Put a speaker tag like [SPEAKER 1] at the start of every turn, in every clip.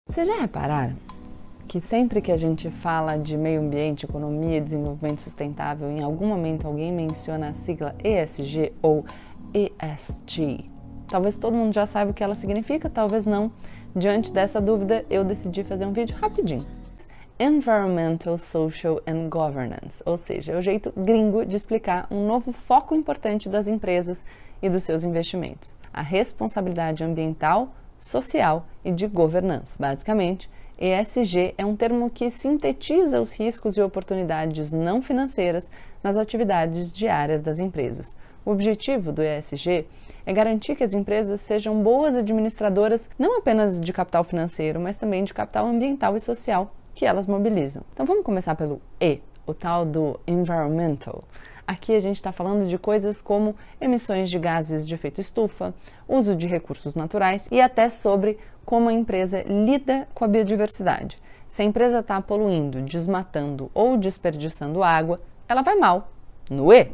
[SPEAKER 1] Vocês já repararam que sempre que a gente fala de meio ambiente, economia e desenvolvimento sustentável, em algum momento alguém menciona a sigla ESG ou ESG? Talvez todo mundo já saiba o que ela significa, talvez não. Diante dessa dúvida, eu decidi fazer um vídeo rapidinho. Environmental, Social and Governance, ou seja, é o jeito gringo de explicar um novo foco importante das empresas e dos seus investimentos. A responsabilidade ambiental, social e de governança. Basicamente, ESG é um termo que sintetiza os riscos e oportunidades não financeiras nas atividades diárias das empresas. O objetivo do ESG é garantir que as empresas sejam boas administradoras não apenas de capital financeiro, mas também de capital ambiental e social que elas mobilizam. Então vamos começar pelo E, o tal do environmental. Aqui a gente está falando de coisas como emissões de gases de efeito estufa, uso de recursos naturais e até sobre como a empresa lida com a biodiversidade. Se a empresa está poluindo, desmatando ou desperdiçando água, ela vai mal. No E.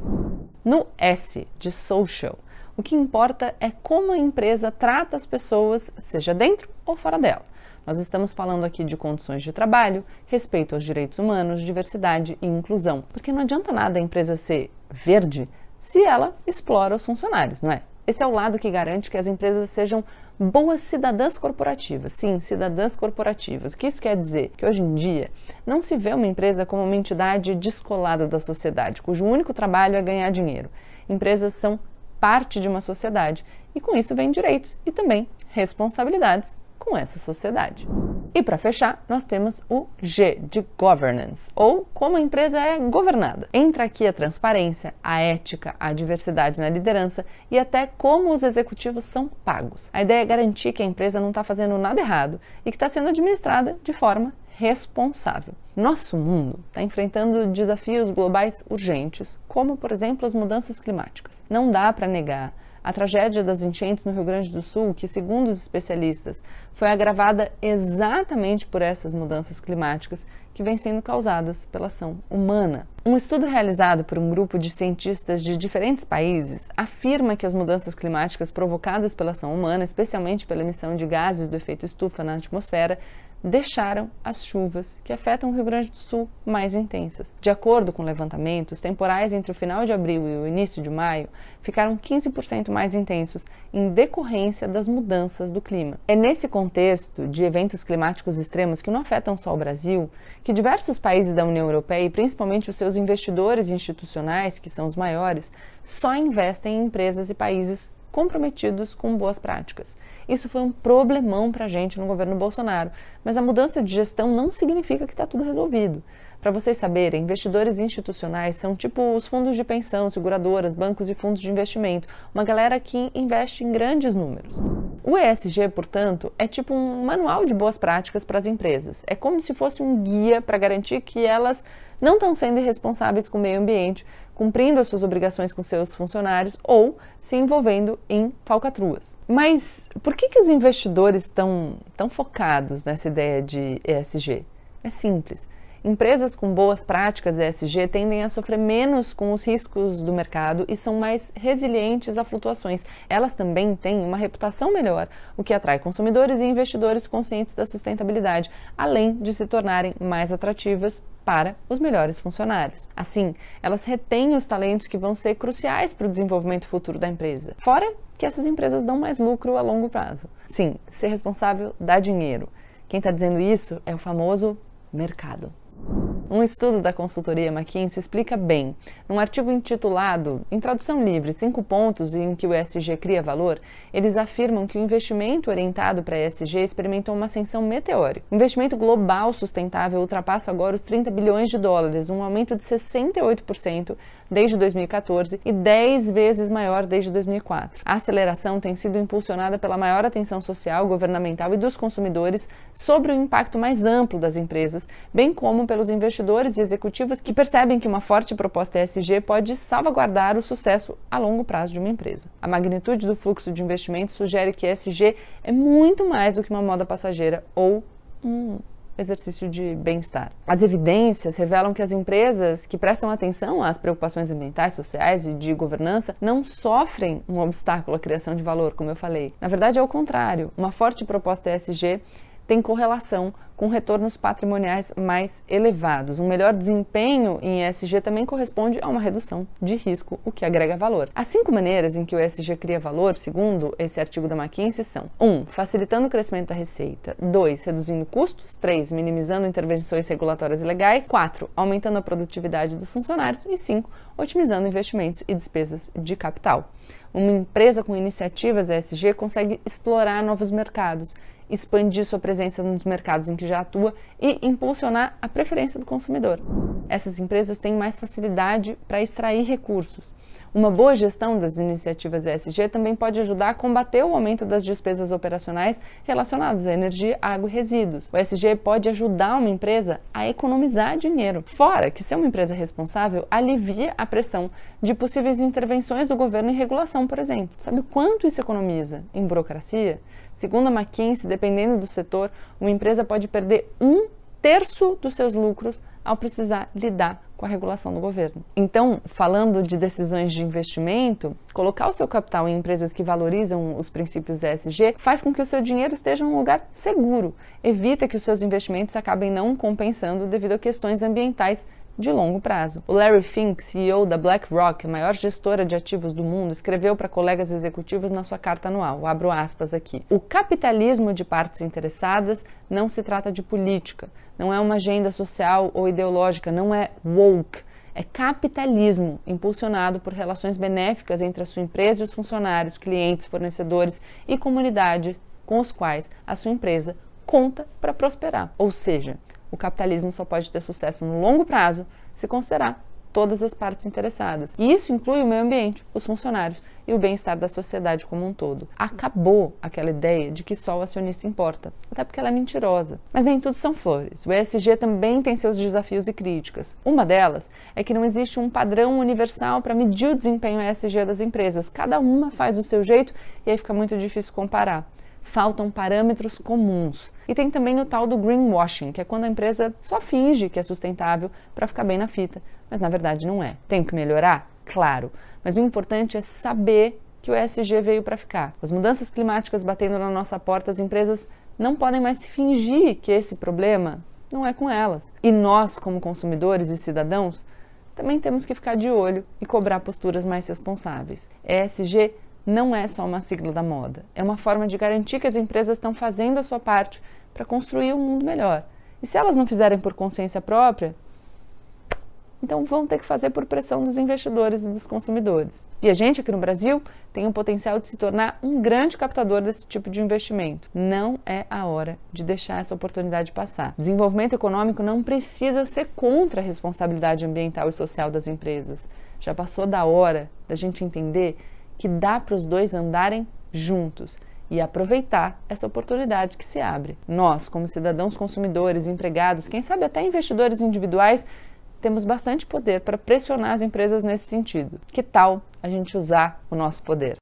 [SPEAKER 1] No S, de social, o que importa é como a empresa trata as pessoas, seja dentro ou fora dela. Nós estamos falando aqui de condições de trabalho, respeito aos direitos humanos, diversidade e inclusão. Porque não adianta nada a empresa ser verde se ela explora os funcionários, não é? Esse é o lado que garante que as empresas sejam boas cidadãs corporativas. Sim, cidadãs corporativas. O que isso quer dizer? Que hoje em dia não se vê uma empresa como uma entidade descolada da sociedade, cujo único trabalho é ganhar dinheiro. Empresas são parte de uma sociedade e com isso vem direitos e também responsabilidades com essa sociedade. E para fechar, nós temos o G de governance, ou como a empresa é governada. Entra aqui a transparência, a ética, a diversidade na liderança e até como os executivos são pagos. A ideia é garantir que a empresa não está fazendo nada errado e que está sendo administrada de forma responsável. Nosso mundo está enfrentando desafios globais urgentes, como, por exemplo, as mudanças climáticas. Não dá para negar a tragédia das enchentes no Rio Grande do Sul, que, segundo os especialistas, foi agravada exatamente por essas mudanças climáticas que vêm sendo causadas pela ação humana. Um estudo realizado por um grupo de cientistas de diferentes países afirma que as mudanças climáticas provocadas pela ação humana, especialmente pela emissão de gases do efeito estufa na atmosfera, deixaram as chuvas que afetam o Rio Grande do Sul mais intensas. De acordo com levantamentos, temporais entre o final de abril e o início de maio ficaram 15% mais intensos em decorrência das mudanças do clima. É nesse contexto de eventos climáticos extremos que não afetam só o Brasil, que diversos países da União Europeia e principalmente os seus investidores institucionais, que são os maiores, só investem em empresas e países comprometidos com boas práticas. Isso foi um problemão para a gente no governo Bolsonaro, mas a mudança de gestão não significa que está tudo resolvido. Para vocês saberem, investidores institucionais são tipo os fundos de pensão, seguradoras, bancos e fundos de investimento, uma galera que investe em grandes números. O ESG, portanto, é tipo um manual de boas práticas para as empresas. É como se fosse um guia para garantir que elas não estão sendo irresponsáveis com o meio ambiente, cumprindo as suas obrigações com seus funcionários ou se envolvendo em falcatruas. Mas por que os investidores estão tão focados nessa ideia de ESG? É simples. Empresas com boas práticas ESG tendem a sofrer menos com os riscos do mercado e são mais resilientes a flutuações. Elas também têm uma reputação melhor, o que atrai consumidores e investidores conscientes da sustentabilidade, além de se tornarem mais atrativas para os melhores funcionários. Assim, elas retêm os talentos que vão ser cruciais para o desenvolvimento futuro da empresa. Fora que essas empresas dão mais lucro a longo prazo. Sim, ser responsável dá dinheiro. Quem está dizendo isso é o famoso mercado. Um estudo da consultoria McKinsey explica bem. Num artigo intitulado, em tradução livre, 5 pontos em que o ESG cria valor, eles afirmam que o investimento orientado para ESG experimentou uma ascensão meteórica. O investimento global sustentável ultrapassa agora os 30 bilhões de dólares, um aumento de 68% desde 2014 e 10 vezes maior desde 2004. A aceleração tem sido impulsionada pela maior atenção social, governamental e dos consumidores sobre o impacto mais amplo das empresas, bem como pelos investidores e executivos que percebem que uma forte proposta ESG pode salvaguardar o sucesso a longo prazo de uma empresa. A magnitude do fluxo de investimentos sugere que ESG é muito mais do que uma moda passageira ou exercício de bem-estar. As evidências revelam que as empresas que prestam atenção às preocupações ambientais, sociais e de governança não sofrem um obstáculo à criação de valor, como eu falei. Na verdade, é o contrário. Uma forte proposta ESG tem correlação com retornos patrimoniais mais elevados. Um melhor desempenho em ESG também corresponde a uma redução de risco, o que agrega valor. As 5 maneiras em que o ESG cria valor, segundo esse artigo da McKinsey, são: 1. Facilitando o crescimento da receita. 2. Reduzindo custos. 3. Minimizando intervenções regulatórias e legais. 4. Aumentando a produtividade dos funcionários. E 5. Otimizando investimentos e despesas de capital. Uma empresa com iniciativas ESG consegue explorar novos mercados, expandir sua presença nos mercados em que já atua e impulsionar a preferência do consumidor. Essas empresas têm mais facilidade para extrair recursos. Uma boa gestão das iniciativas ESG também pode ajudar a combater o aumento das despesas operacionais relacionadas à energia, água e resíduos. O ESG pode ajudar uma empresa a economizar dinheiro. Fora que ser uma empresa responsável alivia a pressão de possíveis intervenções do governo em regulação, por exemplo. Sabe o quanto isso economiza em burocracia? Segundo a McKinsey, dependendo do setor, uma empresa pode perder 1/3 dos seus lucros ao precisar lidar com a regulação do governo. Então, falando de decisões de investimento, colocar o seu capital em empresas que valorizam os princípios ESG faz com que o seu dinheiro esteja em um lugar seguro, evita que os seus investimentos acabem não compensando devido a questões ambientais de longo prazo. O Larry Fink, CEO da BlackRock, a maior gestora de ativos do mundo, escreveu para colegas executivos na sua carta anual, abro aspas aqui: o capitalismo de partes interessadas não se trata de política, não é uma agenda social ou ideológica, não é woke, é capitalismo impulsionado por relações benéficas entre a sua empresa e os funcionários, clientes, fornecedores e comunidade com os quais a sua empresa conta para prosperar. Ou seja, o capitalismo só pode ter sucesso no longo prazo se considerar todas as partes interessadas. E isso inclui o meio ambiente, os funcionários e o bem-estar da sociedade como um todo. Acabou aquela ideia de que só o acionista importa, até porque ela é mentirosa. Mas nem tudo são flores. O ESG também tem seus desafios e críticas. Uma delas é que não existe um padrão universal para medir o desempenho ESG das empresas. Cada uma faz do seu jeito e aí fica muito difícil comparar. Faltam parâmetros comuns. E tem também o tal do greenwashing, que é quando a empresa só finge que é sustentável para ficar bem na fita, mas na verdade não é. Tem que melhorar? Claro. Mas o importante é saber que o ESG veio para ficar. As mudanças climáticas batendo na nossa porta, as empresas não podem mais fingir que esse problema não é com elas. E nós, como consumidores e cidadãos, também temos que ficar de olho e cobrar posturas mais responsáveis. ESG não é só uma sigla da moda, é uma forma de garantir que as empresas estão fazendo a sua parte para construir um mundo melhor. E se elas não fizerem por consciência própria, então vão ter que fazer por pressão dos investidores e dos consumidores. E a gente aqui no Brasil tem o potencial de se tornar um grande captador desse tipo de investimento. Não é a hora de deixar essa oportunidade passar. Desenvolvimento econômico não precisa ser contra a responsabilidade ambiental e social das empresas. Já passou da hora da gente entender que dá para os dois andarem juntos e aproveitar essa oportunidade que se abre. Nós, como cidadãos consumidores, empregados, quem sabe até investidores individuais, temos bastante poder para pressionar as empresas nesse sentido. Que tal a gente usar o nosso poder?